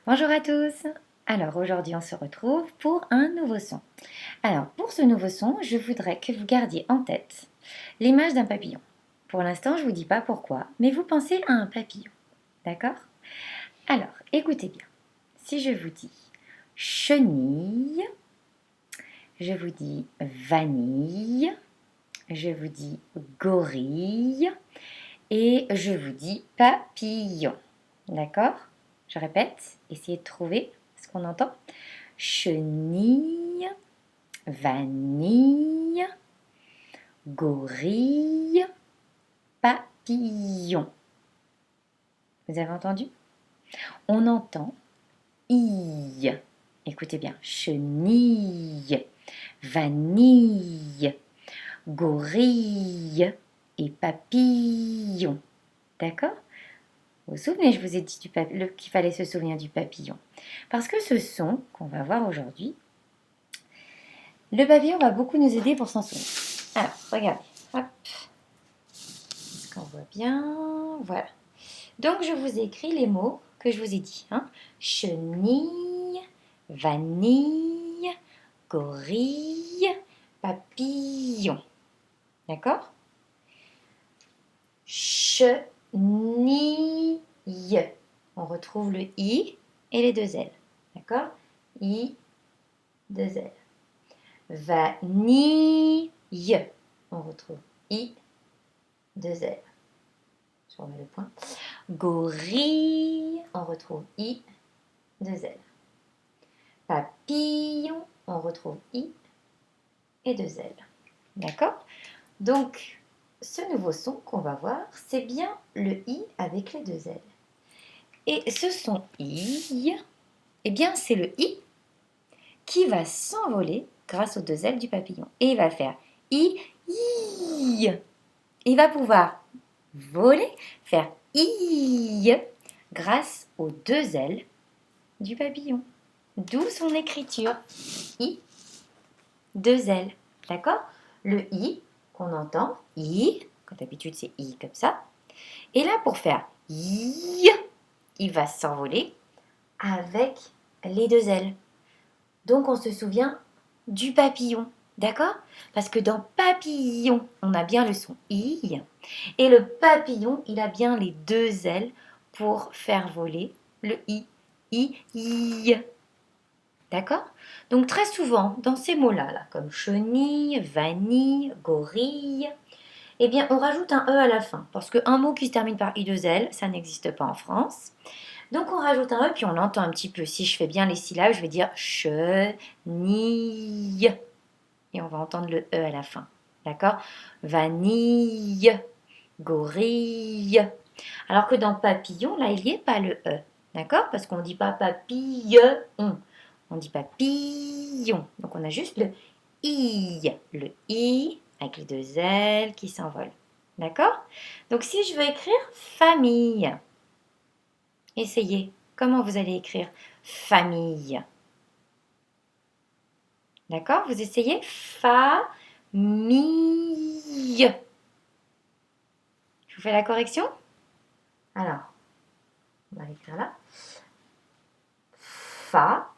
Bonjour à tous. Alors aujourd'hui on se retrouve pour un nouveau son. Alors pour ce nouveau son, je voudrais que vous gardiez en tête l'image d'un papillon. Pour l'instant je ne vous dis pas pourquoi, mais vous pensez à un papillon. D'accord? Alors écoutez bien. Si je vous dis chenille, je vous dis vanille, je vous dis gorille et je vous dis papillon. D'accord? Je répète, essayez de trouver ce qu'on entend. Chenille, vanille, gorille, papillon. Vous avez entendu? On entend i. Écoutez bien. Chenille, vanille, gorille et papillon. D'accord? Vous vous souvenez, je vous ai dit qu'il fallait se souvenir du papillon. Parce que ce son qu'on va voir aujourd'hui, le papillon va beaucoup nous aider pour s'en souvenir. Alors, regardez. Hop. Est-ce qu'on voit bien? Voilà. Donc, je vous ai écrit les mots que je vous ai dit. Chenille, vanille, gorille, papillon. D'accord? Chenille. On retrouve le i et les deux L. D'accord? I, deux L. Vanille. On retrouve I, deux L. Je remets le point. Gorille. On retrouve I, deux L. Papillon. On retrouve I et deux L. D'accord? Donc, ce nouveau son qu'on va voir, c'est bien le I avec les deux L. Et ce son I, eh bien, c'est le I qui va s'envoler grâce aux deux ailes du papillon. Et il va faire I. Il va pouvoir voler, faire I grâce aux deux ailes du papillon. D'où son écriture. I, deux ailes. D'accord? Le I qu'on entend, I, comme d'habitude c'est I comme ça. Et là pour faire I, il va s'envoler avec les deux ailes. Donc on se souvient du papillon, d'accord? Parce que dans papillon, on a bien le son I. Et le papillon, il a bien les deux ailes pour faire voler le I. I. D'accord? Donc très souvent, dans ces mots-là, là, comme chenille, vanille, gorille, eh bien on rajoute un E à la fin. Parce qu'un mot qui se termine par I2L, ça n'existe pas en France. Donc on rajoute un E, puis on l'entend un petit peu. Si je fais bien les syllabes, je vais dire chenille. Et on va entendre le E à la fin. D'accord? Vanille, gorille. Alors que dans papillon, là, il n'y est pas le E. D'accord? Parce qu'on ne dit pas papillon. On dit papillon. Donc on a juste le I. Le I avec les deux L qui s'envolent. D'accord? Donc si je veux écrire famille, essayez. Comment vous allez écrire famille? D'accord? Vous essayez famille. Je vous fais la correction? Alors, on va l'écrire là. Fa.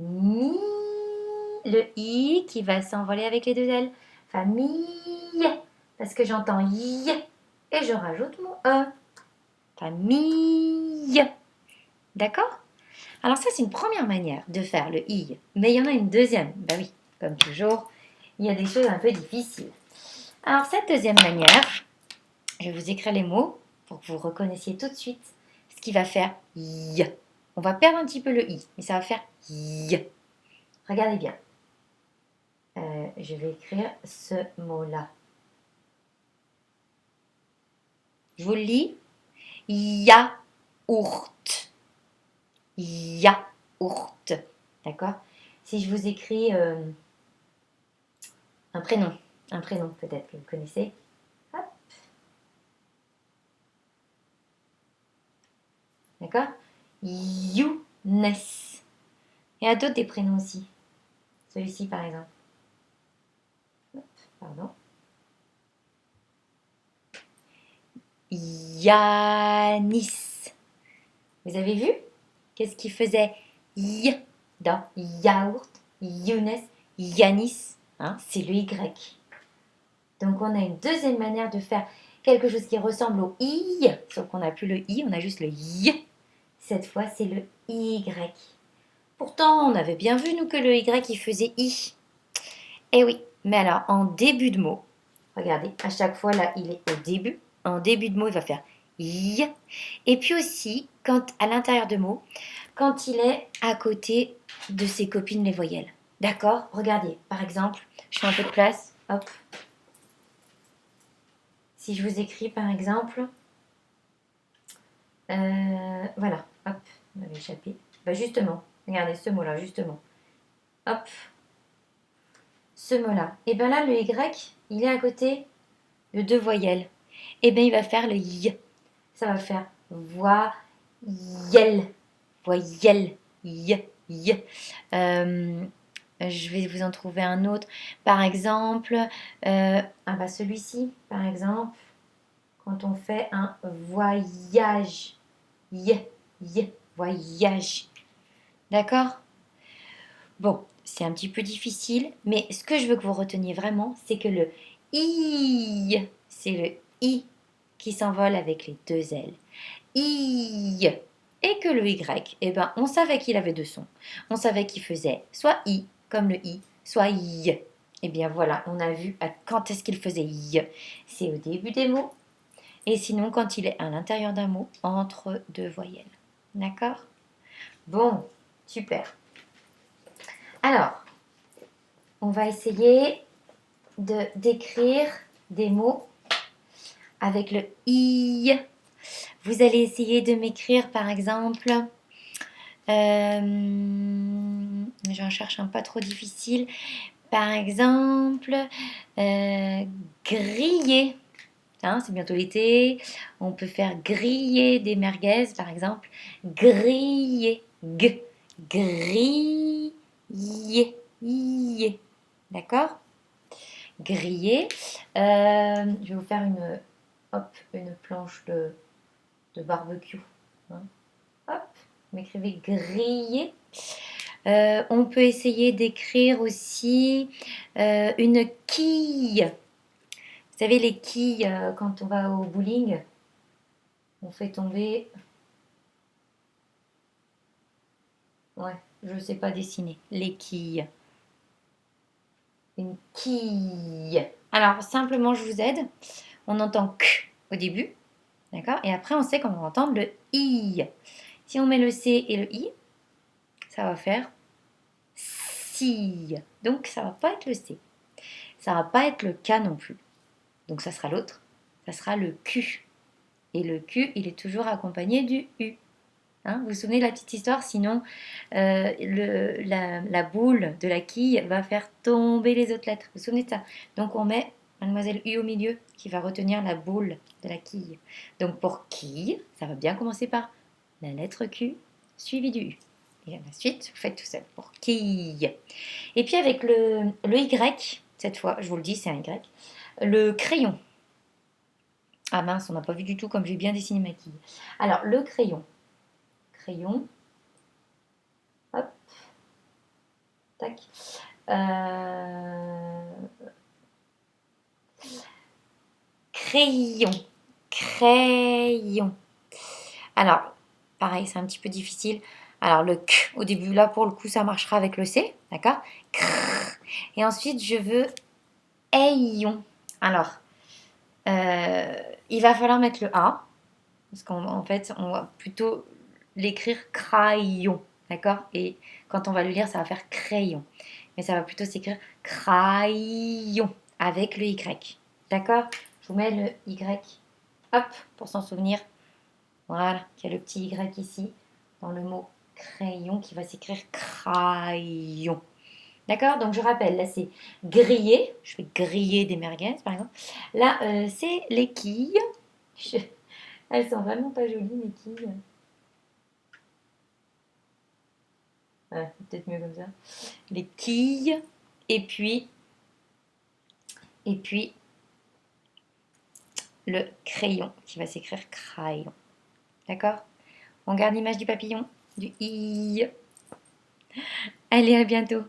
Mi. Le I qui va s'envoler avec les deux L. Famille. Parce que j'entends I et je rajoute mon E. Famille. D'accord? Alors ça, c'est une première manière de faire le I. Mais il y en a une deuxième. Ben oui, comme toujours, il y a des choses un peu difficiles. Alors cette deuxième manière, je vais vous écrire les mots pour que vous reconnaissiez tout de suite ce qui va faire I. On va perdre un petit peu le I, mais ça va faire I. Regardez bien. Je vais écrire ce mot-là. Je vous le lis. Yaourt. Yaourt. D'accord? Si je vous écris un prénom peut-être que vous connaissez. Hop. D'accord? Younes. Il y a d'autres des prénoms aussi. Celui-ci par exemple. Hop, pardon. Yanis. Vous avez vu? Qu'est-ce qui faisait y dans yaourt, Younes, Yanis? Hein, c'est le Y. Donc on a une deuxième manière de faire quelque chose qui ressemble au I, sauf qu'on n'a plus le I, on a juste le Y. Cette fois, c'est le Y. Pourtant, on avait bien vu, nous, que le Y, il faisait I. Eh oui, mais alors, en début de mot, regardez, à chaque fois, là, il est au début. En début de mot, il va faire I. Et puis aussi, quand à l'intérieur de mot, quand il est à côté de ses copines, les voyelles. D'accord? Regardez, par exemple, je fais un peu de place. Hop. Si je vous écris, par exemple, voilà, hop, on avait échappé. Bah justement, regardez ce mot-là, justement. Hop, ce mot-là. Et bien là, le Y, il est à côté de deux voyelles. Et bien il va faire le Y. Ça va faire voyelle, voyelle, Y. Je vais vous en trouver un autre. Par exemple, celui-ci, par exemple, quand on fait un voyage, voyage. D'accord? Bon, c'est un petit peu difficile, mais ce que je veux que vous reteniez vraiment, c'est que le I, c'est le I qui s'envole avec les deux L. I. Et que le Y, eh ben, on savait qu'il avait deux sons. On savait qu'il faisait soit I, comme le I, soit I. Eh bien voilà, on a vu quand est-ce qu'il faisait I. C'est au début des mots. Et sinon, quand il est à l'intérieur d'un mot, entre deux voyelles. D'accord? Bon, super. Alors, on va essayer d'écrire des mots avec le I. Vous allez essayer de m'écrire, par exemple, j'en cherche un pas trop difficile. Par exemple, griller. Hein, c'est bientôt l'été. On peut faire griller des merguez, par exemple. Griller. Griller. D'accord? Griller. Je vais vous faire une planche de barbecue. Hein. Hop, vous m'écrivez griller. On peut essayer d'écrire aussi une quille. Vous savez, les quilles, quand on va au bowling, on fait tomber... Ouais, je ne sais pas dessiner. Les quilles. Une quille. Alors, simplement, je vous aide. On entend K au début. D'accord? Et après, on sait qu'on va entendre le I. Si on met le C et le I, ça va faire si. Donc, ça va pas être le C. Ça va pas être le K non plus. Donc, ça sera l'autre. Ça sera le Q. Et le Q, il est toujours accompagné du U. Hein, vous vous souvenez de la petite histoire? Sinon, la boule de la quille va faire tomber les autres lettres. Vous vous souvenez de ça? Donc, on met Mademoiselle U au milieu qui va retenir la boule de la quille. Donc, pour quille, ça va bien commencer par la lettre Q suivie du U. Et à la suite, vous faites tout seul pour quille. Et puis, avec le Y, cette fois, je vous le dis, c'est un Y, le crayon. Ah mince, on n'a pas vu du tout comme j'ai bien dessiné ma quille. Alors, le crayon. Crayon. Hop. Tac. Crayon. Crayon. Alors, pareil, c'est un petit peu difficile. Alors, le K, au début, là, pour le coup, ça marchera avec le C. D'accord? Et ensuite, je veux ayon. Alors, il va falloir mettre le A. Parce qu'en fait, on va plutôt l'écrire crayon. D'accord? Et quand on va le lire, ça va faire crayon. Mais ça va plutôt s'écrire crayon avec le Y. D'accord? Je vous mets le Y. Hop, pour s'en souvenir. Voilà, il y a le petit Y ici, dans le mot crayon, qui va s'écrire crayon. D'accord? Donc je rappelle, là c'est griller. Je vais griller des merguez, par exemple. Là, c'est les quilles. Elles sont vraiment pas jolies, mes quilles. Ouais, peut-être mieux comme ça. Les quilles. Et puis le crayon, qui va s'écrire crayon. D'accord? On garde l'image du papillon, du i. Allez, à bientôt.